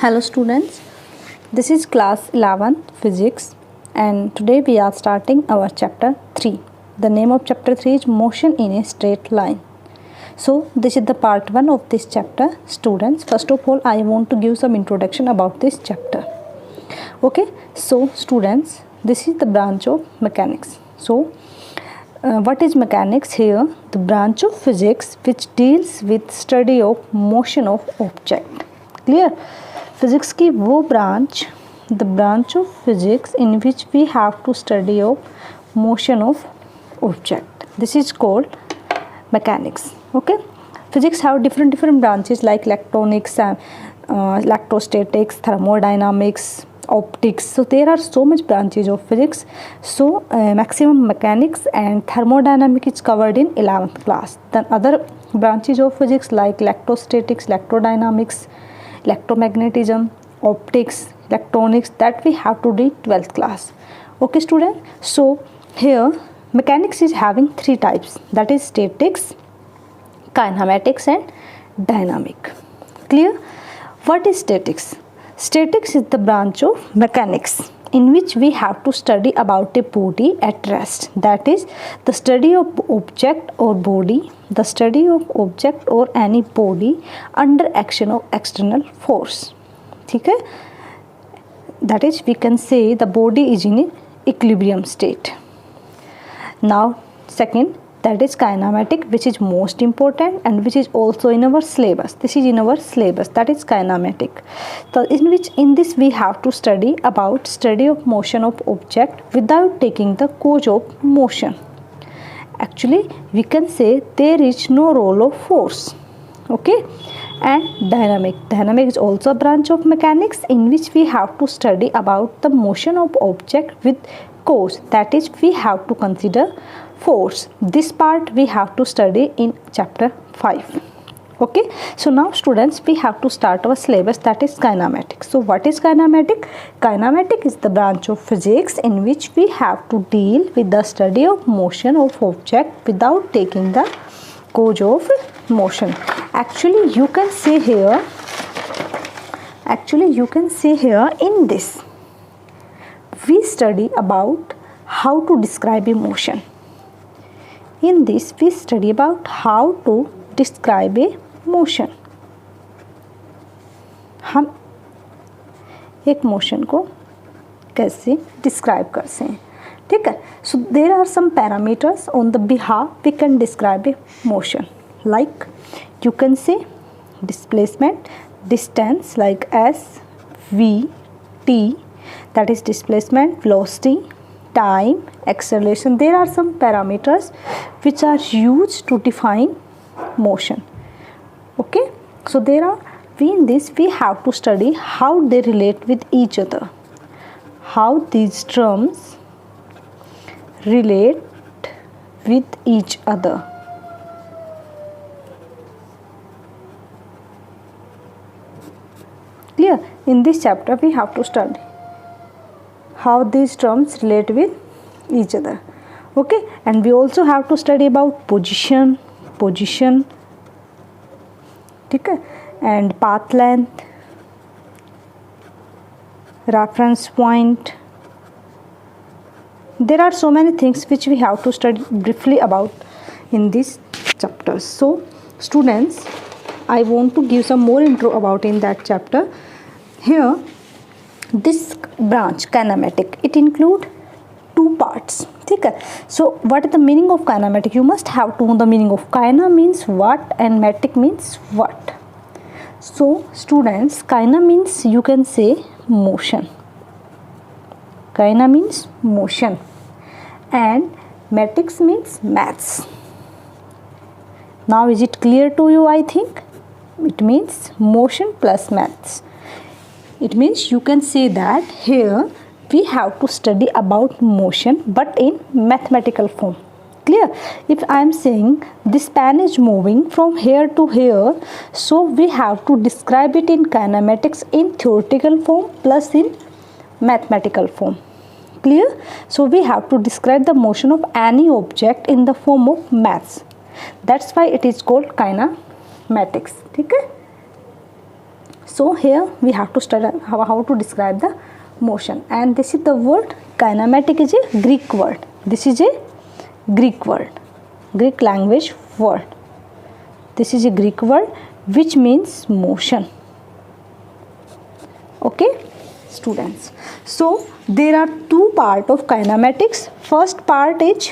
Hello students, this is class 11th physics and today we are starting our chapter 3. The name of chapter 3 is motion in a straight line. So this is the part 1 of this chapter. Students, first of all I want to give some introduction about this chapter. Okay, so students, this is the branch of mechanics. So what is mechanics here? The branch of physics which deals with study of motion of object. Clear? Physics की वो branch, the branch of physics in which we have to study of motion of object. This is called mechanics. Okay? Physics have different branches like electronics, electrostatics, thermodynamics, optics. So there are so much branches of physics. So maximum mechanics and thermodynamics is covered in 11th class. Then other branches of physics like electrostatics, electrodynamics, electromagnetism, optics, electronics, that we have to do 12th class. Okay student, so here mechanics is having three types, that is statics, kinematics and dynamic. Clear? What is statics? Statics is the branch of mechanics in which we have to study about a body at rest, that is the study of object or body, the study of object or any body under action of external force. ठीक है? That is, we can say the body is in equilibrium state. Now second, that is kinematic, which is most important and which is also in our syllabus. This is in our syllabus, that is kinematic. So in this we have to study about study of motion of object without taking the cause of motion. Actually we can say there is no role of force. Okay? And dynamic is also a branch of mechanics in which we have to study about the motion of object with cause, that is we have to consider force. This part we have to study in chapter 5. Okay, so now students we have to start our syllabus, that is kinematics. So what is kinematic? Kinematic is the branch of physics in which we have to deal with the study of motion of object without taking the cause of motion. Actually you can say here in this we study about how to describe a motion. In this we study about how to describe a motion. हम एक motion को कैसे describe करते हैं, ठीक है? So there are some parameters on the behalf we can describe a motion, like you can say displacement, distance like s, v, t, that is displacement, velocity, time, acceleration. There are some parameters which are used to define motion. Okay, so in this we have to study how they relate with each other, how these terms relate with each other. Clear? In this chapter we have to study how these terms relate with each other. Okay, and we also have to study about position, ठीक है, and path length, reference point. There are so many things which we have to study briefly about in this chapter. So students, I want to give some more intro about in that chapter. Here this branch kinematic, it include two parts, ठीक है? So what is the meaning of kinematic? You must have to know the meaning of kina means what and matic means what. So students, kina means you can say motion, kina means motion, and matics means maths. Now is it clear to you? I think it means motion plus maths. It means you can say that here we have to study about motion but in mathematical form. Clear? If I am saying this pen is moving from here to here, so we have to describe it in kinematics in theoretical form plus in mathematical form. Clear? So we have to describe the motion of any object in the form of maths. That's why it is called kinematics. ठीक है? So here we have to study how to describe the motion, and this is the word kinematic is a Greek word. This is a Greek word, Greek language word. This is a Greek word which means motion. Okay, students. So there are two parts of kinematics. First part is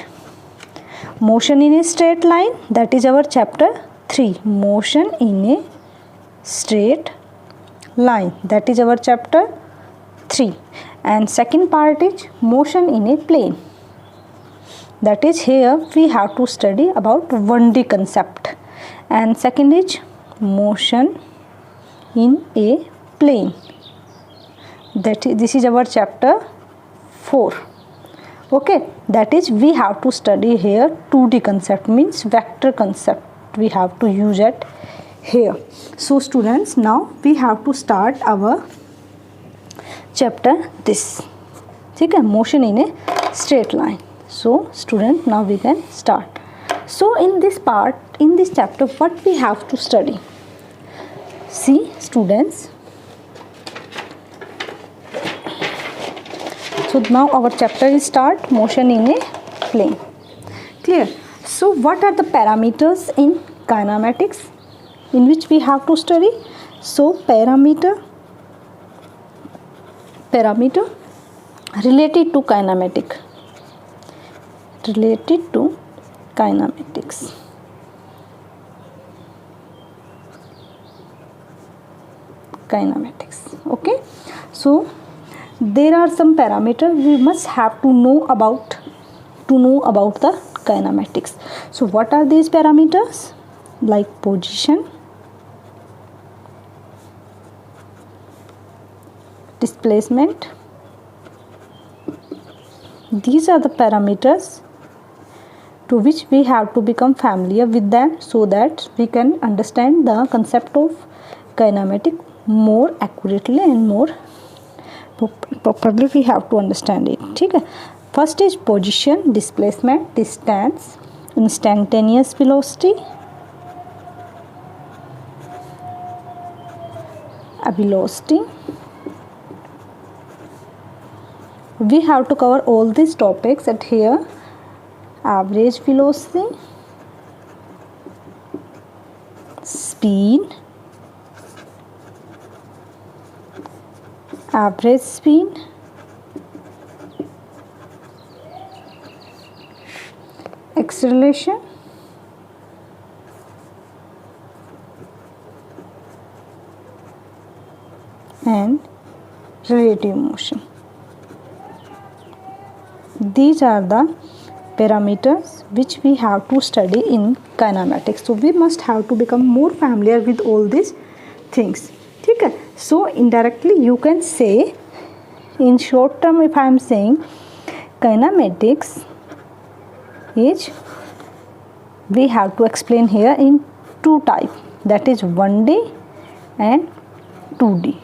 motion in a straight line. That is our chapter 3. Motion in a straight line. That is our chapter 3. And second part is motion in a plane. That is here we have to study about 1D concept. And second is motion in a plane. This is our chapter 4. Okay, that is we have to study here 2D concept, means vector concept we have to use it here. So students, now we have to start our chapter this. Okay, motion in a straight line. So student, now we can start. So in this part, in this chapter, what we have to study? See students, so now our chapter is start motion in a plane. Clear? So what are the parameters in kinematics in which we have to study? So parameter related to kinematic, related to kinematics. Okay, so there are some parameters we must have to know about the kinematics. So what are these parameters? Like position, displacement. These are the parameters to which we have to become familiar with them, so that we can understand the concept of kinematic more accurately and more properly. We have to understand it. Okay? First is position, displacement, distance, instantaneous velocity, velocity. We have to cover all these topics at here. Average velocity, speed, average speed, acceleration, and relative motion. These are the parameters which we have to study in kinematics. So we must have to become more familiar with all these things. Okay? So indirectly you can say, in short term, if I am saying kinematics is, we have to explain here in two types, that is 1D and 2D.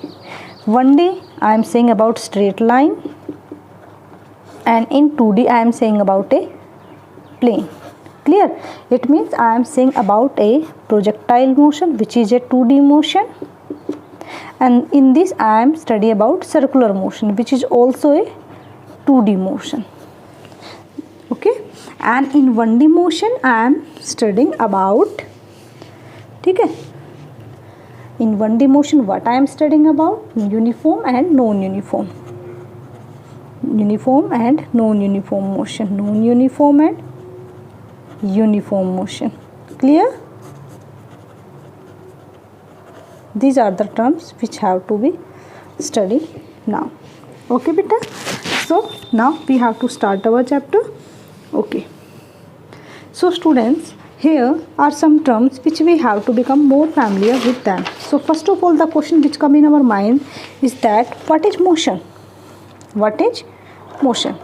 1D I am saying about straight line, and in 2D I am saying about a plane. Clear? It means I am saying about a projectile motion, which is a 2D motion, and in this I am studying about circular motion, which is also a 2D motion. Okay, and in 1D motion I am studying about, okay, in 1D motion what I am studying about? Uniform and non-uniform. Uniform and non-uniform motion. Non-uniform and uniform motion. Clear? These are the terms which have to be studied now. Okay, beta. So now we have to start our chapter. Okay. So students, here are some terms which we have to become more familiar with them. So first of all, the question which come in our mind is that what is motion? What is motion?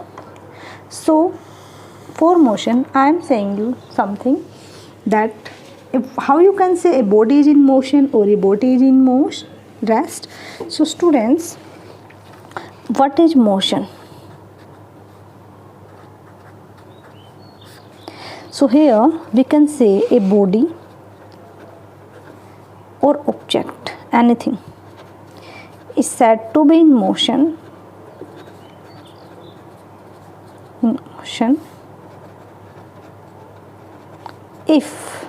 So for motion I am saying you something, that how you can say a body is in motion or a body is in motion, rest. So students, what is motion? So here we can say a body or object, anything, is said to be in motion if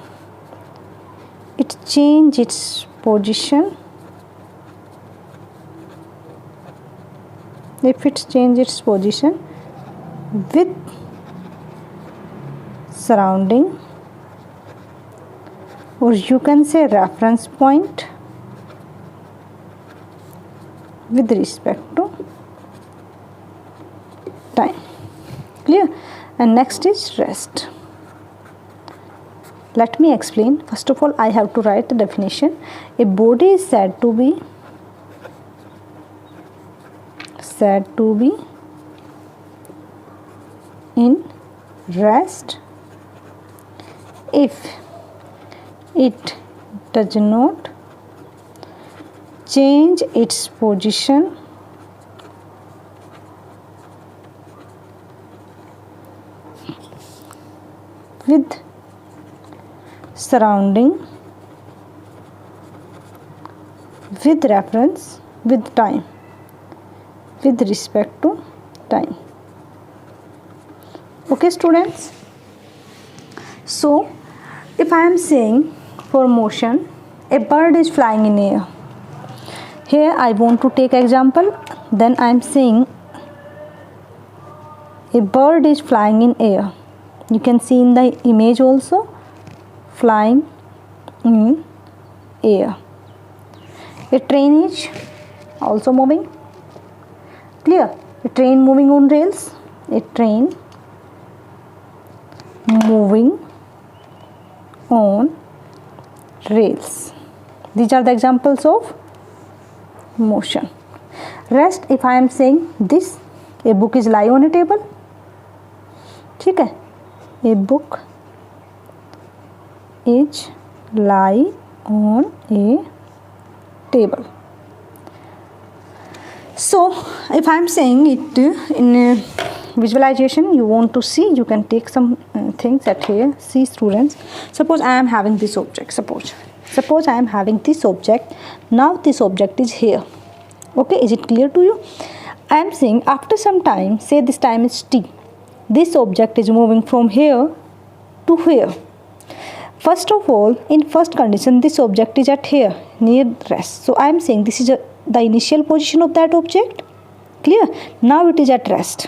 it changes its position with surrounding, or you can say reference point, with respect to time. Clear? And next is rest. Let me explain. First of all, I have to write the definition. A body is said to be in rest if it does not change its position with surrounding, with reference, with time, with respect to time. Okay students, so if I am saying for motion, a bird is flying in air. Here I want to take example, then I am saying a bird is flying in air. You can see in the image also, flying in air. A train is also moving. Clear? A train moving on rails. A train moving on rails. These are the examples of motion. Rest, if I am saying this, a book is lie on a table. ठीक है, a book is lie on a table. So if I am saying it in visualization, you want to see, you can take some things at here. See students, suppose I am having this object. Suppose I am having this object. Now this object is here. Okay, is it clear to you? I am saying after some time, say this time is t, this object is moving from here to here. First of all, in first condition, this object is at here near rest. So I am saying this is the initial position of that object. Clear? Now it is at rest.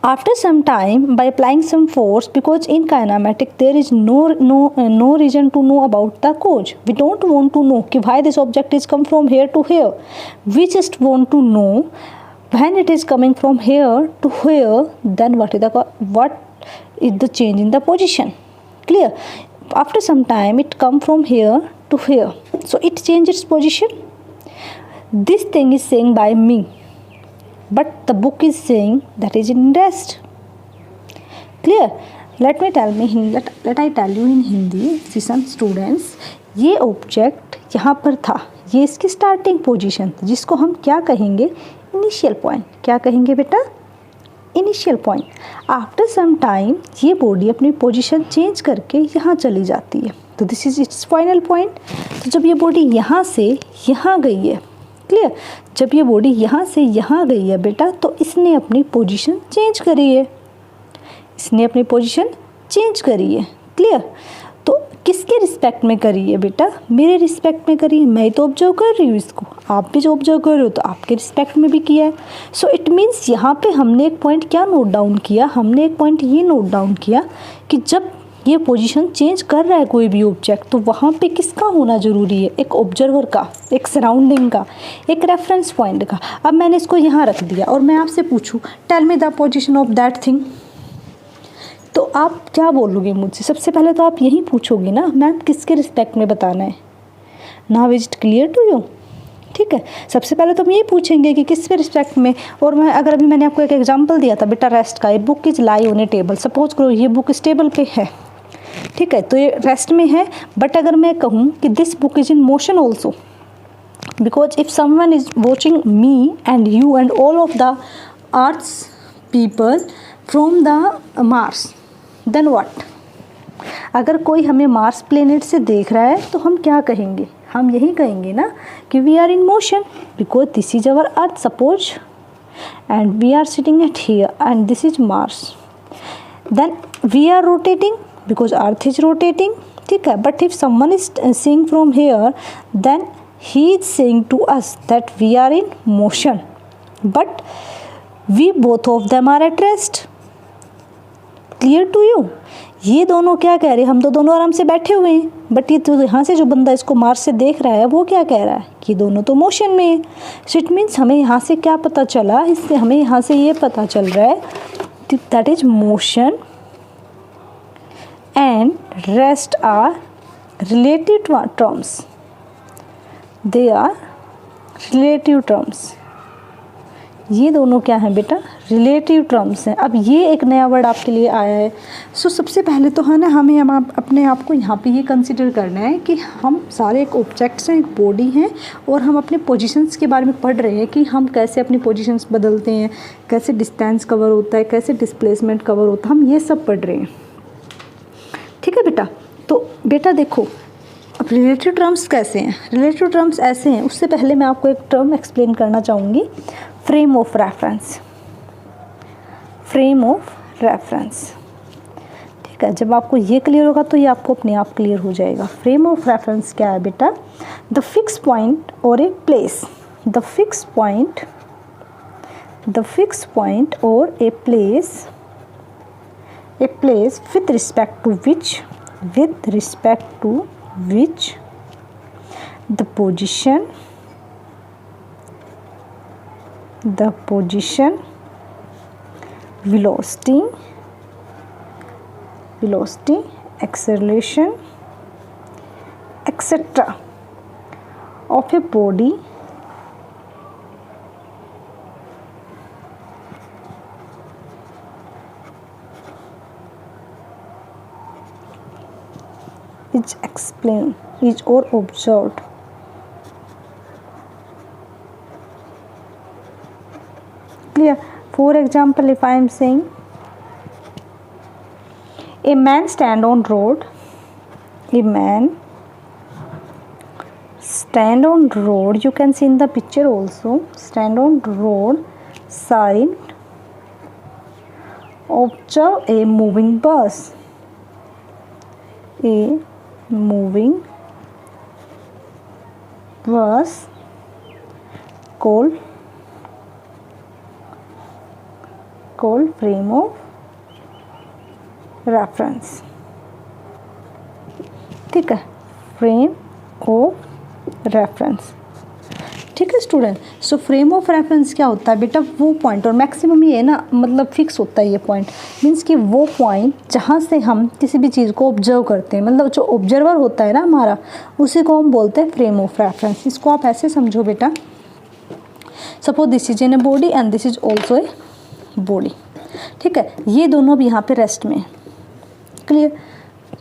After some time, by applying some force, because in kinematic there is no reason to know about the cause. We don't want to know why this object is come from here to here. We just want to know when it is coming from here to here, then what is the change in the position. Clear? After some time it come from here to here, so it changes its position. This thing is saying by me, but the book is saying that is in rest. Clear? Let I tell you in Hindi. Listen students, ये object यहाँ पर था, ये इसकी starting position थी, जिसको हम क्या कहेंगे, इनिशियल पॉइंट. क्या कहेंगे बेटा, initial point. After some time ये बॉडी अपनी पोजीशन चेंज करके यहाँ चली जाती है, तो this is it's final point. तो जब ये बॉडी यहाँ से यहाँ गई है, क्लियर, जब ये बॉडी यहाँ से यहाँ गई है बेटा, तो इसने अपनी पोजीशन चेंज करी है, क्लियर. तो किसके रिस्पेक्ट में करी है बेटा, मेरे रिस्पेक्ट में करी है. मैं तो ऑब्जर्व कर रही हूँ इसको, आप भी जो ऑब्जर्व कर रहे हो तो आपके रिस्पेक्ट में भी किया है. सो इट मीन्स यहाँ पे हमने एक पॉइंट क्या नोट डाउन किया, हमने एक पॉइंट ये नोट डाउन किया कि जब ये पोजीशन चेंज कर रहा है कोई भी ऑब्जेक्ट, तो वहाँ पे किसका होना ज़रूरी है, एक ऑब्जर्वर का, एक सराउंडिंग का, एक रेफरेंस पॉइंट का. अब मैंने इसको यहाँ रख दिया और मैं आपसे पूछूँ tell me the position of that thing, तो आप क्या बोलोगे मुझसे. सबसे पहले तो आप यही पूछोगे ना, मैम किसके रिस्पेक्ट में बताना है. Now is it clear to you. ठीक है, सबसे पहले तो हम यही पूछेंगे कि किस रिस्पेक्ट में. और मैं अगर अभी मैंने आपको एक एग्जांपल दिया था बेटा रेस्ट का, a book is lie on A table. Suppose करो ये बुक इस टेबल पे है, ठीक है, तो ये रेस्ट में है. बट अगर मैं कहूँ कि this book is in motion also, because if someone is watching me and you and all of the earth's people from the Mars, then what. अगर कोई हमें मार्स प्लेनेट से देख रहा है तो हम क्या कहेंगे, हम यही कहेंगे ना कि we are in motion because this is our earth suppose and we are sitting at here and this is Mars, then we are rotating because earth is rotating, ठीक है. But if someone is seeing from here then he is saying to us that we are in motion, but we both of them are at rest. Clear to you? ये दोनों क्या कह रहे हैं, हम तो दोनों आराम से बैठे हुए हैं, बट ये तो यहाँ से जो बंदा इसको मार्स से देख रहा है वो क्या कह रहा है कि दोनों तो मोशन में है. सो इट मीन्स हमें यहाँ से क्या पता चला, इससे हमें यहाँ से ये पता चल रहा है that is motion and rest are relative terms, they are relative terms. ये दोनों क्या हैं बेटा, रिलेटिव टर्म्स हैं. अब ये एक नया वर्ड आपके लिए आया है. सो सबसे पहले तो है ना हमें अपने आप को यहाँ पे ये कंसिडर करना है कि हम सारे एक ऑब्जेक्ट्स हैं, एक बॉडी हैं, और हम अपने पोजीशंस के बारे में पढ़ रहे हैं कि हम कैसे अपनी पोजीशंस बदलते हैं, कैसे डिस्टेंस कवर होता है, कैसे डिस्प्लेसमेंट कवर होता है, हम ये सब पढ़ रहे हैं. ठीक है बेटा. तो बेटा देखो अब रिलेटिव टर्म्स कैसे हैं. रिलेटिव टर्म्स ऐसे हैं. उससे पहले मैं आपको एक टर्म एक्सप्लेन करना चाहूँगी, frame of reference. Frame of reference, ठीक है. जब आपको ये क्लियर होगा तो ये आपको अपने आप क्लियर हो जाएगा. फ्रेम ऑफ रेफरेंस क्या है बेटा, द फिक्स पॉइंट और a place, the fix point और a place with respect to which the position, velocity, acceleration, etc. of a body is explained is or observed. Clear? For example, if I am saying a man stand on road, you can see in the picture also, stand on road side, observe a moving bus, called frame of reference. ठीक है, frame of reference. ठीक है student. So frame of reference क्या होता है बेटा, वो point, और मैक्सिमम ये ना मतलब फिक्स होता है ये पॉइंट, मीन्स कि वो पॉइंट जहाँ से हम किसी भी चीज़ को ऑब्जर्व करते हैं, मतलब जो ऑब्जर्वर होता है ना हमारा, उसी को हम बोलते हैं फ्रेम ऑफ रेफरेंस. इसको आप ऐसे समझो बेटा, suppose this is in a body and this is also a body. ठीक है, ये दोनों भी यहाँ पे रेस्ट में है. क्लियर?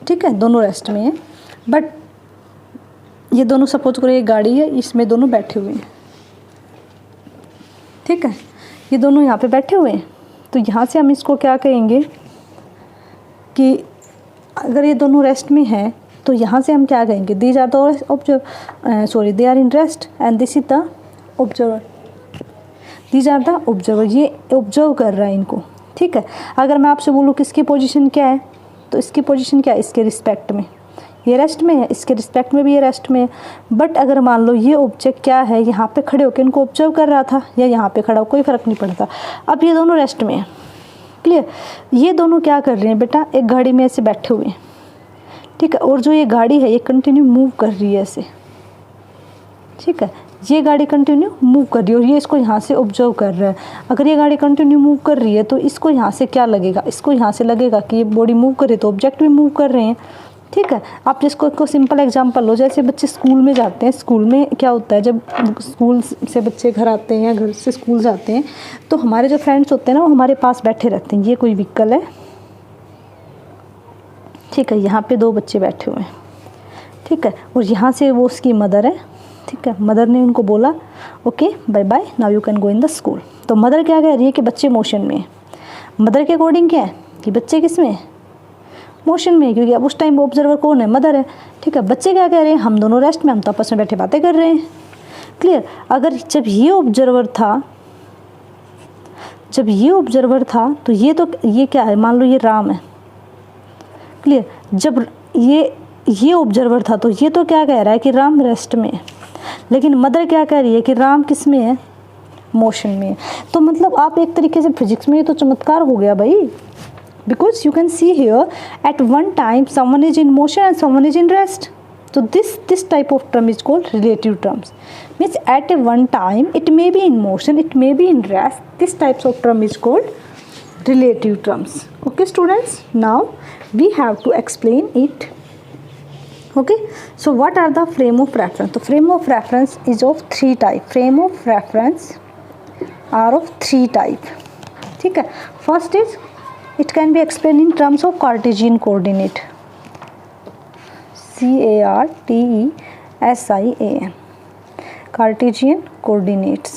ठीक है, दोनों रेस्ट में है, बट ये दोनों सपोज करो ये गाड़ी है, इसमें दोनों बैठे हुए हैं. ठीक है, ये दोनों यहाँ पे बैठे हुए हैं. तो यहाँ से हम इसको क्या कहेंगे कि अगर ये दोनों रेस्ट में हैं तो यहाँ से हम क्या कहेंगे, these are the observer, they are in rest and this is the observer. These are the observer, ये ऑब्जर्व कर रहा है इनको. ठीक है, अगर मैं आपसे बोलूँ किसकी पोजीशन क्या है, तो इसकी पोजीशन क्या है, इसके रिस्पेक्ट में ये रेस्ट में है, इसके रिस्पेक्ट में भी ये रेस्ट में है. बट अगर मान लो ये ऑब्जेक्ट क्या है, यहाँ पे खड़े होकर इनको ऑब्जर्व कर रहा था या यहाँ पे खड़ा हो, कोई फ़र्क नहीं पड़ता. अब ये दोनों रेस्ट में है. क्लियर? ये दोनों क्या कर रहे हैं बेटा, एक गाड़ी में ऐसे बैठे हुए हैं. ठीक है, और जो ये गाड़ी है ये कंटिन्यू मूव कर रही है ऐसे. ठीक है, ये गाड़ी कंटिन्यू मूव कर रही है और ये इसको यहाँ से ऑब्जर्व कर रहा है. अगर ये गाड़ी कंटिन्यू मूव कर रही है तो इसको यहाँ से क्या लगेगा, इसको यहाँ से लगेगा कि ये बॉडी मूव कर रही है तो ऑब्जेक्ट भी मूव कर रहे हैं. ठीक है, आप जिसको सिंपल एग्जांपल लो, जैसे बच्चे स्कूल में जाते हैं, स्कूल में क्या होता है, जब स्कूल से बच्चे घर आते हैं या घर से स्कूल जाते हैं तो हमारे जो फ्रेंड्स होते हैं ना वो हमारे पास बैठे रहते हैं. ये कोई व्हीकल है. ठीक है, यहाँ पे दो बच्चे बैठे हुए हैं. ठीक है, और यहाँ से वो उसकी मदर है. ठीक है, मदर ने उनको बोला okay bye bye, now you can go in the school. तो मदर क्या कह रही है कि बच्चे मोशन में है. मदर के अकॉर्डिंग क्या है कि बच्चे किस में है, मोशन में, क्योंकि अब उस टाइम ऑब्जर्वर कौन है, मदर है, ठीक है। बच्चे क्या कह रहे हैं, हम दोनों रेस्ट में, हम तो आपस में बैठे बातें कर रहे हैं, क्लियर। अगर जब ये ऑब्जर्वर था, तो ये क्या है, मान लो ये राम है, क्लियर। जब ये ऑब्जर्वर था तो ये तो क्या कह रहा है कि राम रेस्ट में है, लेकिन मदर क्या कह रही है कि राम किस में है, मोशन में है। तो मतलब आप एक तरीके से फिजिक्स में ये तो चमत्कार हो गया भाई, because you can see here eight one time someone is in motion and someone is in rest. So this type of term is called relative terms. Means at a one time it may be in motion, it may be in rest. This types of term is called relative terms. Okay students, now we have to explain it. Okay, so what are the frame of reference? The frame of reference is of three type. Frame of reference are of three type. ठीक है. First is it can be explained in terms of Cartesian coordinate. CARTESIAN, Cartesian coordinates.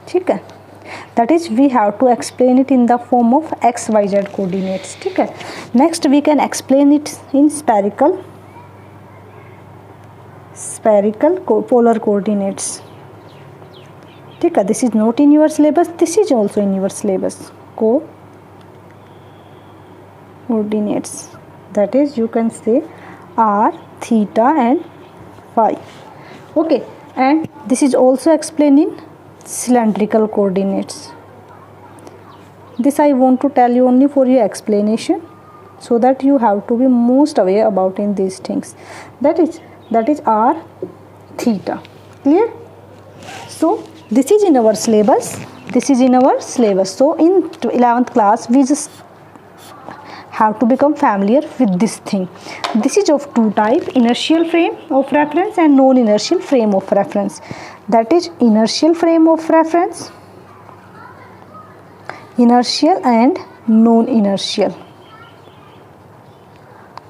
ठीक है. That is we have to explain it in the form of XYZ coordinates. ठीक है. Next we can explain it in spherical polar coordinates. ठीक है. This is not in your syllabus, this is also in your syllabus. Coordinates, that is you can say r, theta and phi. Okay, and this is also explained in cylindrical coordinates. This I want to tell you only for your explanation, so that you have to be most aware about in these things. That is r, theta. Clear? So this is in our syllabus, so in 11th class we just have to become familiar with this thing. This is of two type, inertial frame of reference and non-inertial frame of reference. That is inertial frame of reference, inertial and non-inertial.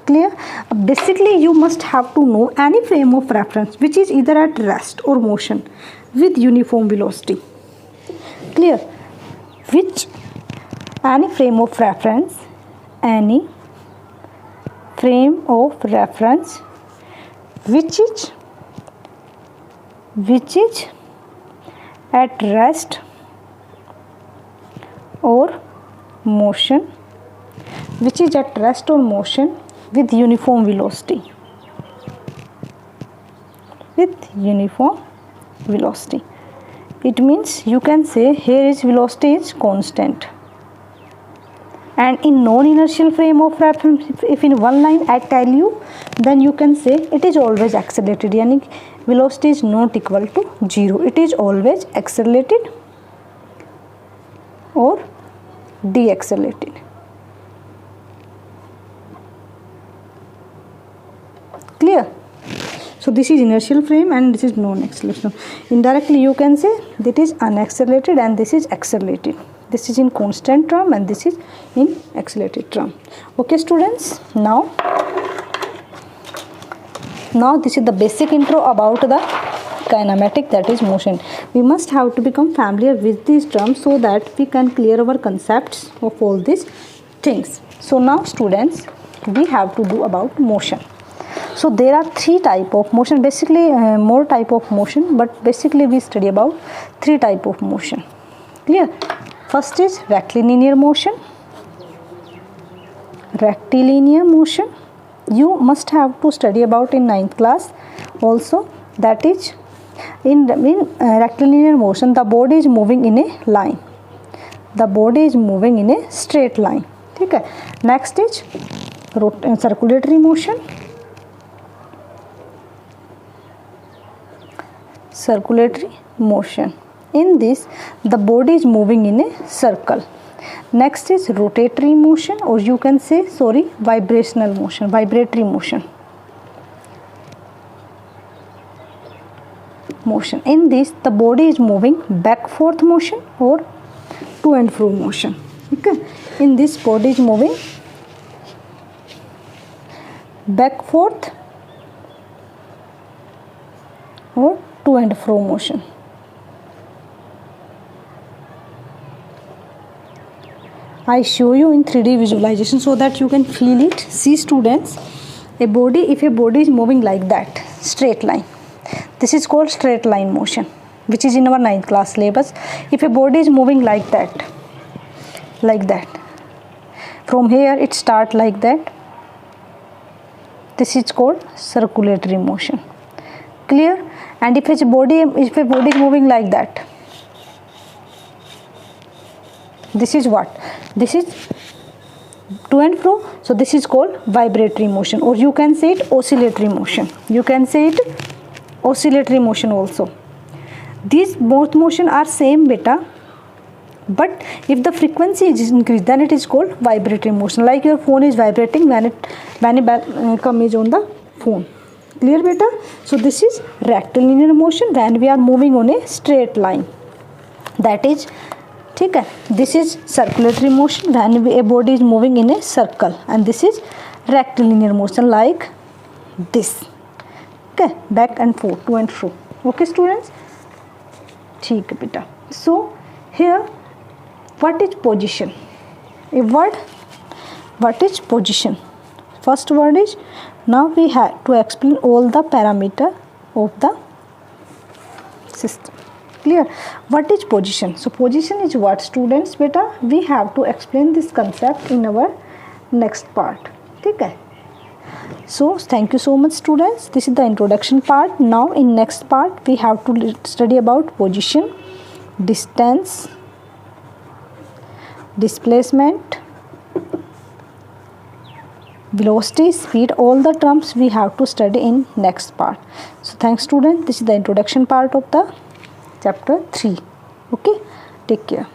Clear? Basically you must have to know any frame of reference which is either at rest or motion with uniform velocity. Clear? Which any frame of reference which is at rest or motion, with uniform velocity. It means you can say here is velocity is constant. And in non-inertial frame of reference, if in one line I tell you, then you can say it is always accelerated. Yani velocity is not equal to 0. It is always accelerated or deaccelerated. Clear? So this is inertial frame and this is non-accelerated. Indirectly you can say that is unaccelerated and this is accelerated. This is in constant term and this is in accelerated term. Okay students, now this is the basic intro about the kinematic, that is motion. We must have to become familiar with these terms so that we can clear our concepts of all these things. So now students, we have to do about motion. So there are three type of motion, basically more type of motion, but basically we study about three type of motion. Clear? First is rectilinear motion. You must have to study about in 9th class also. That is in rectilinear motion, the body is moving in a line. The body is moving in a straight line. Okay. Next is circulatory motion. In this, the body is moving in a circle. Next is rotatory motion, or you can say vibratory motion. In this, the body is moving back forth motion or to and fro motion. Okay. In this, body is moving back forth or to and fro motion. I show you in 3D visualization so that you can feel it. See students, if a body is moving like that, straight line, this is called straight line motion, which is in our 9th class syllabus. If a body is moving like that, from here it start like that, this is called circulatory motion. Clear? And if a body is moving like that, this is what? This is to and fro. So this is called vibratory motion, or you can say it oscillatory motion. You can say it oscillatory motion also. These both motion are same beta, but if the frequency is increased, then it is called vibratory motion. Like your phone is vibrating when a come is on the phone. Clear beta? So this is rectilinear motion when we are moving on a straight line. That is, ठीक है. This is circulatory motion when a body is moving in a circle, and this is rectilinear motion like this. Okay, back and forth, to and fro. Okay students, ठीक है बेटा. So here, what is position? A word. What is position? First word is, now we have to explain all the parameter of the system. Clear? What is position? So position is what students? Beta, we have to explain this concept in our next part. Okay. So thank you so much students. This is the introduction part. Now in next part we have to study about position, distance, displacement, velocity, speed, all the terms we have to study in next part. So thanks students. This is the introduction part of the chapter 3. Okay, take care.